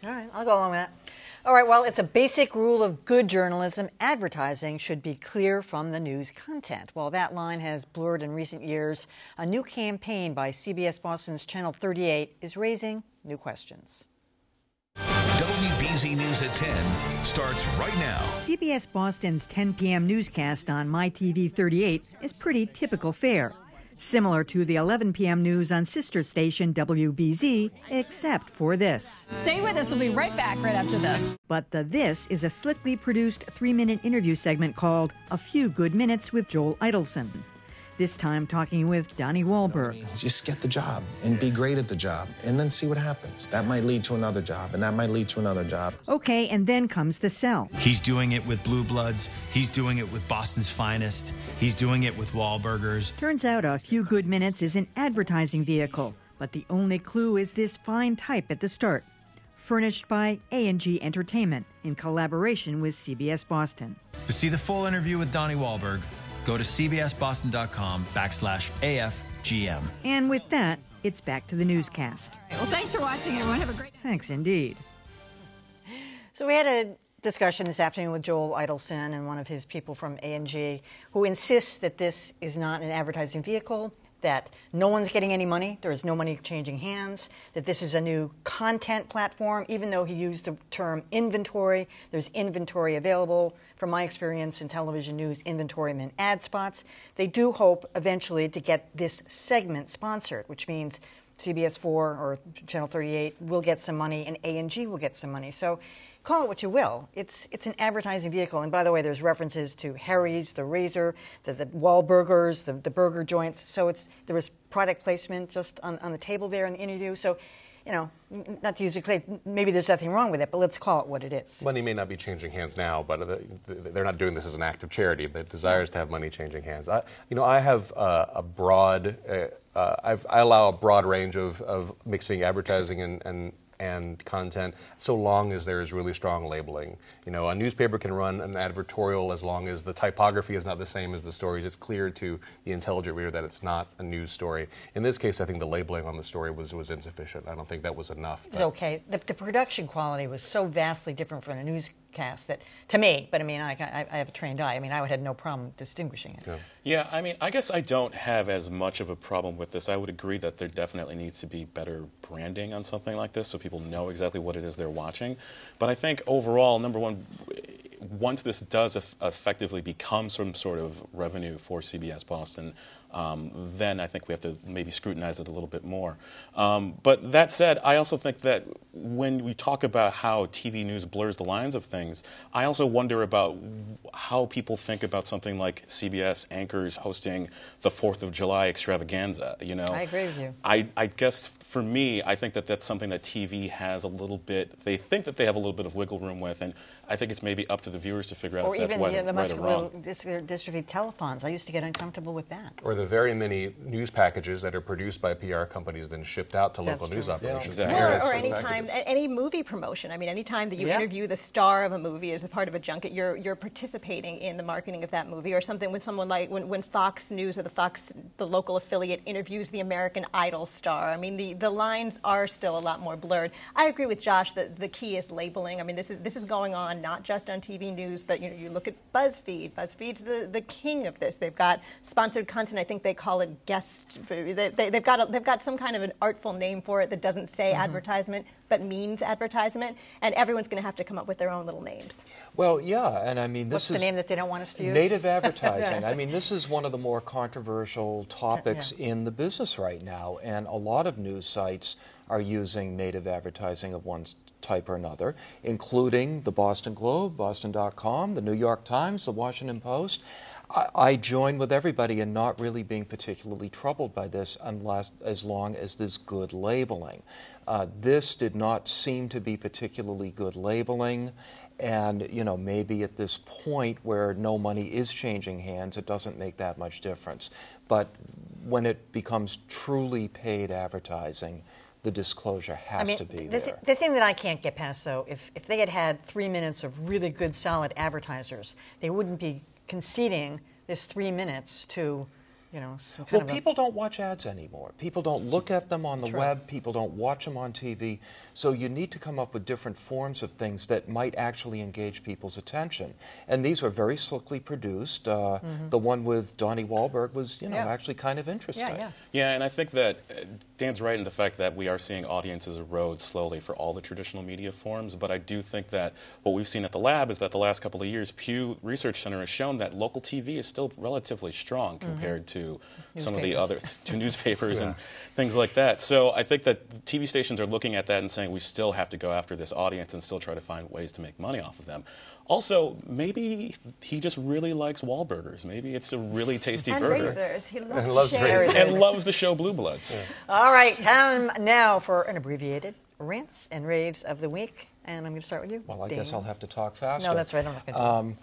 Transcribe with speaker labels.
Speaker 1: All right, I'll go along with that. All right, well, it's a basic rule of good journalism. Advertising should be clear from the news content. While that line has blurred in recent years, a new campaign by CBS Boston's Channel 38 is raising new questions.
Speaker 2: WBZ News at 10 starts right now.
Speaker 1: CBS Boston's 10 p.m. newscast on MyTV 38 is pretty typical fare. Similar to the 11 p.m. news on sister station WBZ, except for this.
Speaker 3: Stay with us. We'll be right back right after this.
Speaker 1: But the This is a slickly produced 3-minute interview segment called A Few Good Minutes with Joel Idelson. This time talking with Donnie Wahlberg.
Speaker 4: Just get the job and be great at the job and then see what happens. That might lead to another job and that might lead to another job.
Speaker 1: Okay, and then comes the sell.
Speaker 5: He's doing it with Blue Bloods. He's doing it with Boston's Finest. He's doing it with Wahlburgers.
Speaker 1: Turns out A Few Good Minutes is an advertising vehicle, but the only clue is this fine type at the start. Furnished by A&G Entertainment in collaboration with CBS Boston.
Speaker 5: To see the full interview with Donnie Wahlberg, go to cbsboston.com/AFGM.
Speaker 1: And with that, it's back to the newscast.
Speaker 3: Well, thanks for watching, everyone. Have a great...
Speaker 1: Thanks indeed. So we had a discussion this afternoon with Joel Idelson and one of his people from A&G who insists that this is not an advertising vehicle, that no one's getting any money, there is no money changing hands, that this is a new content platform, even though he used the term inventory. There's inventory available. From my experience in television news, inventory meant ad spots. They do hope eventually to get this segment sponsored, which means CBS 4 or Channel 38 will get some money and A&G will get some money. So call it what you will. It's an advertising vehicle. And by the way, there's references to Harry's, the Razor, the Wahlburgers, the burger joints. So there was product placement just on the table there in the interview. So, you know, not to use a clay, maybe there's nothing wrong with it, but let's call it what it is.
Speaker 6: Money may not be changing hands now, but they're not doing this as an act of charity. The desire is to have money changing hands. I have I allow a broad range of mixing advertising and content, so long as there is really strong labeling. You know, a newspaper can run an advertorial as long as the typography is not the same as the stories. It's clear to the intelligent reader that it's not a news story. In this case, I think the labeling on the story was insufficient. I don't think that was enough.
Speaker 1: It's okay. The production quality was so vastly different from a newscast that, to me, but I mean, I have a trained eye. I mean, I would have no problem distinguishing it.
Speaker 7: Yeah, I mean, I guess I don't have as much of a problem with this. I would agree that there definitely needs to be better branding on something like this so people know exactly what it is they're watching. But I think overall, number one, once this does effectively become some sort of revenue for CBS Boston, then I think we have to maybe scrutinize it a little bit more. But that said, I also think that when we talk about how TV news blurs the lines of things, I also wonder about how people think about something like CBS anchors hosting the 4th of July extravaganza. You know,
Speaker 1: I agree with you.
Speaker 7: I guess for me, I think that that's something that TV has a little bit, they think that they have a little bit of wiggle room with, and I think it's maybe up to the viewers to figure out if that's right or wrong.
Speaker 1: Distribute telethons. I used to get uncomfortable with that.
Speaker 6: Or the very many news packages that are produced by PR companies then shipped out to local news operations.
Speaker 7: Yeah,
Speaker 8: or any movie promotion. I mean, any time that you interview the star of a movie as a part of a junket, you're participating in the marketing of that movie. Or something with someone like when Fox News or the local affiliate interviews the American Idol star. I mean, the lines are still a lot more blurred. I agree with Josh that the key is labeling. I mean, this is going on not just on TV news, but you look at BuzzFeed. BuzzFeed's the king of this. They've got sponsored content. I think they call it guest. They've got some kind of an artful name for it that doesn't say advertisement but means advertisement, and everyone's going to have to come up with their own little names.
Speaker 9: Well, yeah, and I mean,
Speaker 1: What's the name that they don't want us to use?
Speaker 9: Native advertising. I mean, this is one of the more controversial topics in the business right now, and a lot of news sites are using native advertising of one type or another, including the Boston Globe, Boston.com, the New York Times, the Washington Post. I join with everybody in not really being particularly troubled by this as long as there's good labeling. This did not seem to be particularly good labeling, and maybe at this point where no money is changing hands, it doesn't make that much difference. But when it becomes truly paid advertising, the disclosure has to be there.
Speaker 1: The thing that I can't get past, though, if they had 3 minutes of really good, solid advertisers, they wouldn't be conceding this 3 minutes to, some kind
Speaker 9: Well,
Speaker 1: of
Speaker 9: people don't watch ads anymore. People don't look at them on the web. People don't watch them on TV. So you need to come up with different forms of things that might actually engage people's attention. And these were very slickly produced. The one with Donnie Wahlberg was, actually kind of interesting.
Speaker 7: Yeah, and I think that Dan's right in the fact that we are seeing audiences erode slowly for all the traditional media forms, but I do think that what we've seen at the lab is that the last couple of years, Pew Research Center has shown that local TV is still relatively strong compared to some of the other newspapers and things like that. So I think that TV stations are looking at that and saying we still have to go after this audience and still try to find ways to make money off of them. Also, maybe he just really likes Wahlburgers. Maybe it's a really tasty burger.
Speaker 8: Razors. He loves
Speaker 7: razors. And loves the show Blue Bloods.
Speaker 1: All right, time now for an abbreviated rants and raves of the week. And I'm going to start with you.
Speaker 9: Well, I guess I'll have to talk faster.
Speaker 1: No, that's right. I'm not going to